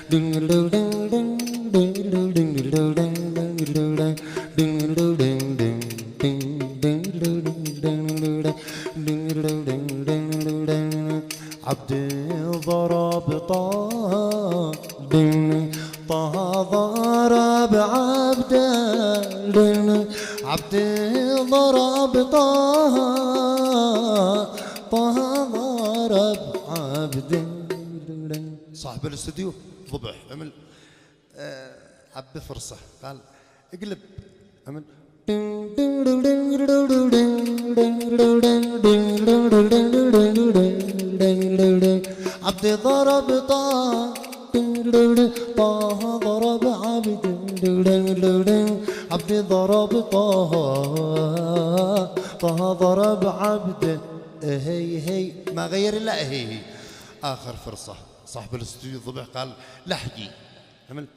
عبدي ضرب طه طه ضرب عبده عبدي ضرب طه طه ضرب عبده. صاحب الاستوديو ضبح عمل عبي فرصة قال اقلب عمل عبدي ضرب طه طه ضرب عبد عبدي ضرب طه طه ضرب عبد. هي هي ما غير الا هي. اخر فرصة صاحب الاستوديو ضبح قال لحقي عمل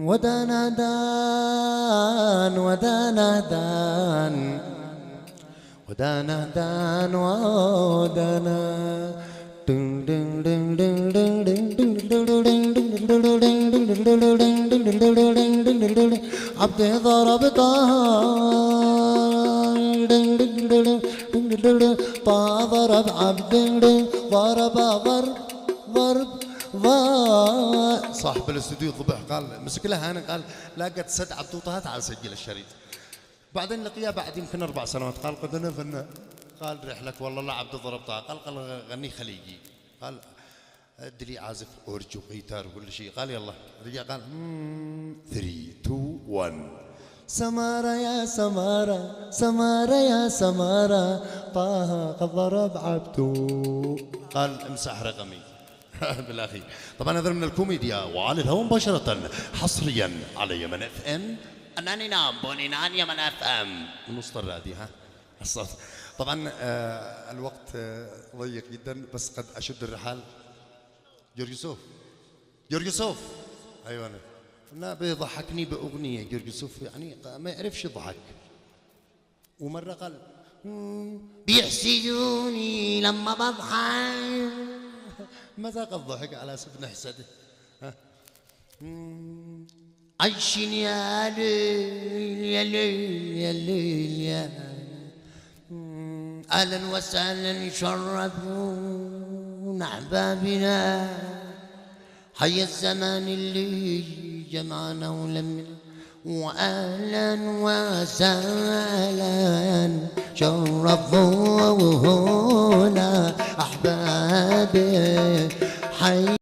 ودانا دان ودانا دان ودانا دان ودانا عبدي ضرب طه طه ضرب عبد ضرب ضرب صاحب الاستوديو ضبح قال مسك لها انا قال لا قد سد عبد طه تعال سجل الشريط. بعدين لقيها بعد يمكن 4 سنوات قال قد انا فنان. قال رحلك والله لا عبد ضرب طه قال غني خليجي. قال ادري عازف اورج وقيتار وكل شيء. قال يلا رجع قال 3 2 1 سمارة يا سمارة سمارة يا سمارة طه قد ضرب عبده. قال امسح رقمي بالاخير. طبعا هذا من الكوميديا وعلى الهواء مباشرة حصريا على يمن اف ام. انني نام بونينان يمن اف ام ونص الراديو ها الصوت. طبعا الوقت ضيق جدا بس قد اشد الرحال. جورج يوسف ايوه انا بيضحكني باغنيه. جورج يوسف يعني ما يعرفش يضحك. ومره قال بيحسدوني لما بضحك. مذاق الضحك على اساس نحسده. عايشين يا ليل يا ليل يا ليل يا اهلا وسهلا شرفونا احبابنا. حي الزمان اللي جمعنا ولمنا واهلا وسهلا شرفونا احبابي. حي